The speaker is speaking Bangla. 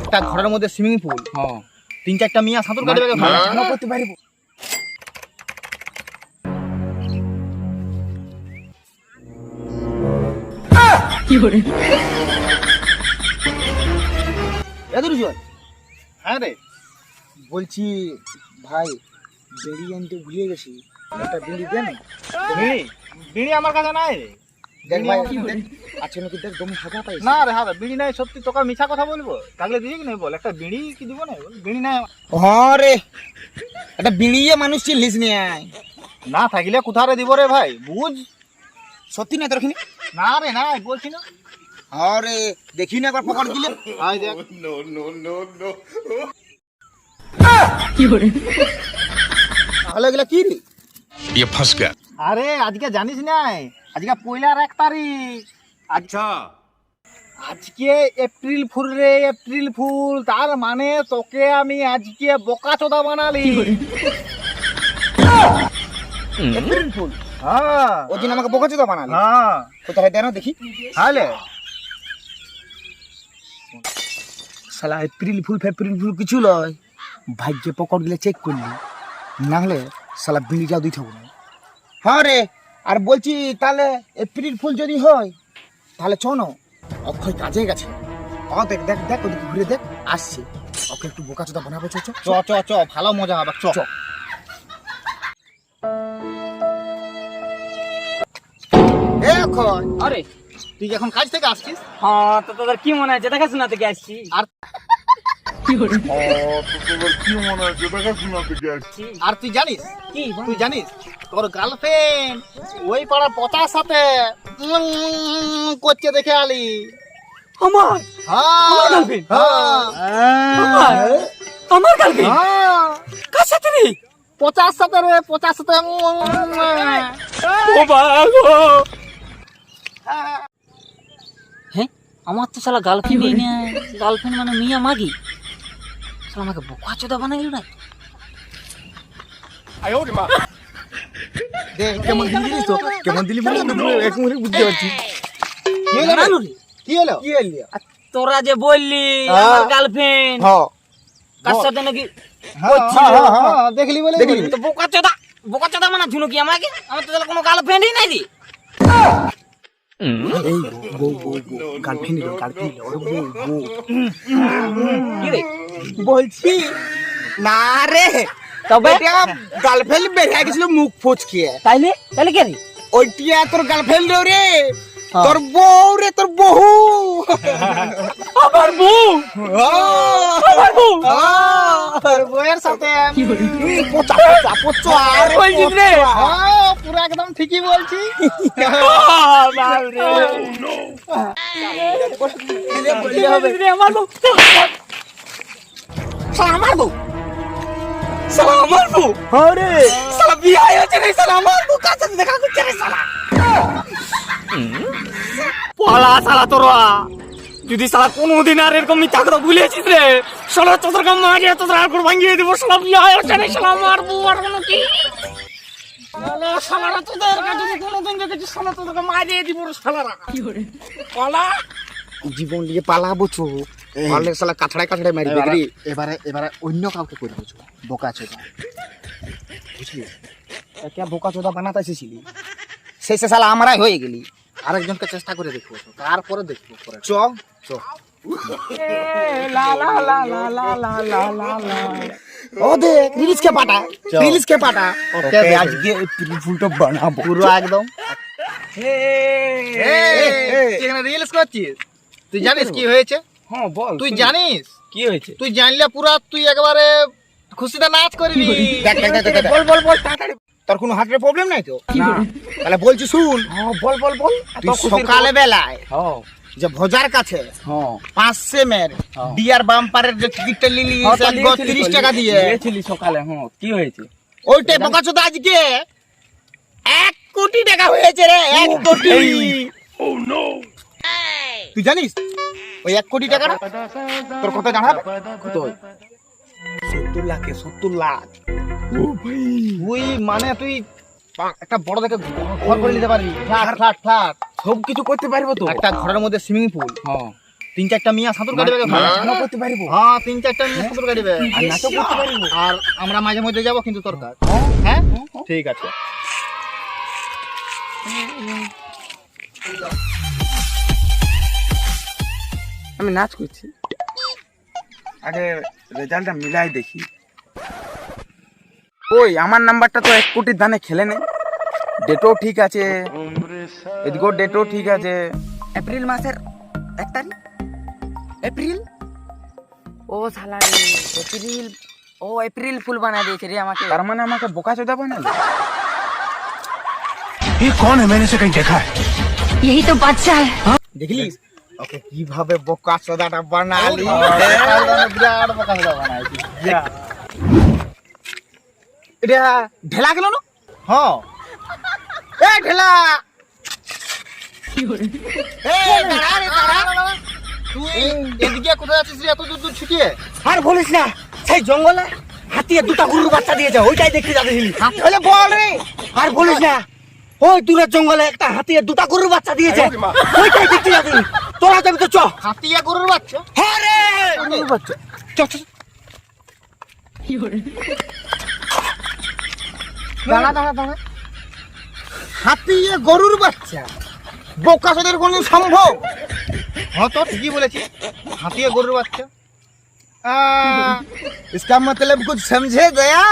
একটা ঘরের মধ্যে সুইমিং পুল, হ্যাঁ 3-4টা মিয়া সাঁতার কাটবে করতে পারবো। এত জল। হ্যাঁ রে, বলছি ভাই বেড়ি আনতে ভুলে গেছি, একটা বেড়ি দেন। বিড়ি বিড়ি আমার কাছে নাই রে। দেখ ভাই বিড়ি আমার- আছে নাকি দেখ, দম হাগা পাই না রে, হ্যাঁ বিড়ি নাই। সত্যি তোকে মিছা কথা বলবো? থাকলে দিবি কি নাই বল? একটা বিড়ি কি দিব না? বল বিড়ি নাই আমার। হ্যাঁ রে, একটা বিড়িয়ে মানুষ চিনলিস নিয়ে না থাকলে কোথারে দিব রে ভাই, বুঝ। সত্যি না তোরখানে? না রে নাই বলছি না। হ্যাঁ রে, দেখি না একবার পকড় দিলে। আয় দেখ। তাহলে এগুলা কি রে? ये फंस गया। আরে আজকে জানিস নাই, আজকে পয়লার 1 তারিখ। আচ্ছা, আজকে এপ্রিল ফুল রে, এপ্রিল ফুল। তার মানে তোকে আমি আজকে বোকাচোদা বানালি। April fool? হ্যাঁ ওই দিন আমাকে বোকাচোদা বানালি। হ্যাঁ, কোথায় দেন দেখি। তাহলে শালা এপ্রিল ফুল ফেপ্রিল ফুল কিছু লয়, ভাগ্যে পকড় দিলে চেক করলি, না হলে শালা বিড়িটাও দিতে হবে না। হ্যাঁ রে, আর বলছি তাহলে এপ্রিল ফুল যদি হয় তাহলে চ না, অক্ষয় কাজে গেছে। ও দেখ দেখ দেখ, ওদিকে ঘুরে দেখ, আসছে। ওকে একটু বোকাচোদা বানাবো, চ চ চ চ চ, ভালো মজা হবে। চ চ। এ অক্ষয়, আরে তুই এখন কাজ থেকে আসছিস? হ্যাঁ, তো তোদের কি মনে হচ্ছে দেখাশোনা থেকে আসছি? আর আর তুই জানিস, কি তুই জানিস তোর গার্লফ্রেন্ড ওই পাড়ার পচার সাথে করছে দেখে আলি। আমার হ্যাঁ girlfriend? হ্যাঁ আমার আমার গার্লফ্রেন্ড হ্যাঁ, কার সাথে রে? পচার সাথে রে, পচার সাথে। ও বাগো, হ্যাঁ আমার তো শালা গার্লফ্রেন্ডই না। গার্লফ্রেন্ড মানে মিয়া মাগি। শালা আমাকে বোকাচোদা বানাইল না। দেখ কেমন দিলি, জানিস তো কেমন দিলি, মানে এক মুহূর্তে বুঝতে পারছি। কি হলো রে? জানালো রে? কি হলো? কি হলি? আর তোরা যে বললি হ্যাঁ। আমার গার্লফ্রেন্ড হ্যাঁ কার সাথে নাকি হ্যাঁ, হ্যাঁ, হ্যাঁ, দেখলি বলে দেখলি? বলি। তো বোকাচোদা বোকাচোদা মানে ঝুনু কি আমাকে? আমার তো তাহলে কোনো গার্লফ্রেন্ডই নাই রে। এই বউ বউ বউ গার্লফ্রেন্ড গার্লফ্রেন্ড ওর বউ বউ। কি রে? বলছি না রে, তবে গার্লফ্রেন্ড বেরিয়ে গেছিল মুখ ফচকিয়ে। তাইলে তাইলে কে রে? ওইটিয়া তোর গার্লফ্রেন্ড রে, তোর বউ রে, তোর বহু। আমার বউ, আমার বউ। তোর বউয়ের সাথে পচা পচা পচা আর বলছিস রে? হ্যাঁ, পুরো একদম ঠিকই বলছি। আমার বউ, শালা আমার বউ, শালা আমার বউ। আরে শালা বিয়ে হয়েছে রে, শালা আমার বউ কার সাথে দেখা করছে রে শালা। পালা শালা তোরা, যদি শালা কোনোদিন আর এরকম মিথ্যা কথা ভুলেছিস রে, শালা তোদের কাম মারিয়ে তোদের আর করে ভাঙিয়ে দিব। শালা বিয়ে হয়েছে রে, শালা আমার বউ আর কোনো কি। শালা শালারা তোদের কাছে যদি কোনোদিন দেখেছিস, শালা তোদেরকে মারিয়ে দিব রে শালারা। পালা জীবন নিয়ে পালাবো চো, পারলে শালা কাছড়ায় কাছড়ায় মারবে রে। এবারে এবারে অন্য কাউকে করে দিচ্ছ বোকাচোদা, বুঝলি? কে বোকাচোদা বানাতে এসেছিলি, শেষে শালা আমরাই হয়ে গেলি। আরেকজনকে চেষ্টা করে দেখবো, তারপরে দেখবো পরে। চ চ। লা লা লা লা লা লা লা লা লা। ও দেখ রিলিজ কে পাটা, চল। রিলিজ কে পাটা। ওকে, ওকে আজকে এপ্রিল ফুলটা বানাবো পুরো একদম। তুই এখানে রিলস করছিস? তুই জানিস কি হয়েছে? হ্যাঁ বল, তুই জানিস? কি হয়েছে? তুই জানলে পুরা তুই একেবারে খুশিতে নাচ করবি। দেখ দেখ দেখ দেখ, বল বল বল তাড়াতাড়ি। তোর কোনো হার্টের প্রবলেম নাই তো? না, তাহলে বলছি শুন। হ্যাঁ বল বল বল। তুই সকালে বেলায় হ্যাঁ যে ভজার কাছে হ্যাঁ 500 মের ডিয়ার বাম্পারের যে টিকিটটা নিলি 30 টাকা দিয়ে, গিয়েছিলি সকালে। হ্যাঁ কি হয়েছে? ওইটাই বোকাচোদা আজকে 1 কোটি টাকা হয়েছে রে, 1 কোটি। তুই জানিস ওই 1 কোটি টাকাটা তোর কত জানাবে? কত? 70 লাখে 70 লাখ। তুই মানে তুই একটা বড় দেখে ঘর করে নিতে পারবি। ফ্ল্যাট ফ্ল্যাট ফ্ল্যাট সব কিছু করতে পারবো তো। একটা ঘরের মধ্যে সুইমিং পুল, হ্যাঁ 3-4টা মিয়া সাঁতুর কাটবে নাচও করতে পারবো হ্যাঁ 3-4টা মিয়া সাঁতুর কাটবে আর নাচও করতে পারবো আর আমরা মাঝে মধ্যে যাব কিন্তু তোর কাজ হ্যাঁ ঠিক আছে আমি নাচ করছি আগে রেজাল্টটা মিলাই দেখি ওই আমার নাম্বারটা তো 1 কোটির দানে খেলে নেই ডেটও ঠিক আছে এদিকেও ডেটও ঠিক আছে এপ্রিল মাসের 1 তারিখ এপ্রিল ও শালা রে এপ্রিল ও এপ্রিল ফুল বানা দিয়েছে রে আমাকে তার মানে আমাকে বোকা চোদা বানালো ये कौन है मैंने इसे कहीं देखा है यही तो बादशाह है দেখলি ওকে কিভাবে বোকা চোদাটা বানালি বিরাট বোকা চোদা বানাইছি এটা ঢেলা গেল না হ্যাঁ এ ঢেলা এই দাঁড়া রে দাঁড়া তুই এদিকে কোথায় আছিস রে এত দূর দূর ছুটিয়ে আর বলিস না সেই জঙ্গলে হাতিয়ে 2টা গরুর বাচ্চা দিয়েছে ওইটাই দেখতে যাচ্ছিলি তাহলে বল রে আর বলিস না ওই দূরের জঙ্গলে একটা হাতিয়ে 2টা গরুর বাচ্চা দিয়েছে ওইটাই দেখতে যাচ্ছিলি তোরা যাবি তো চ হাতিয়া গরুর বাচ্চা হ্যাঁ রে গরুর বাচ্চা চ চ দাঁড়া দাঁড়া দাঁড়া হাতিয়ে গরুর বাচ্চা বোকা চোদের কোনো সম্ভব हाँ तो ठीक ही बोलेছি हाथी गरुर बच्चा इसका मतलब कुछ समझे गया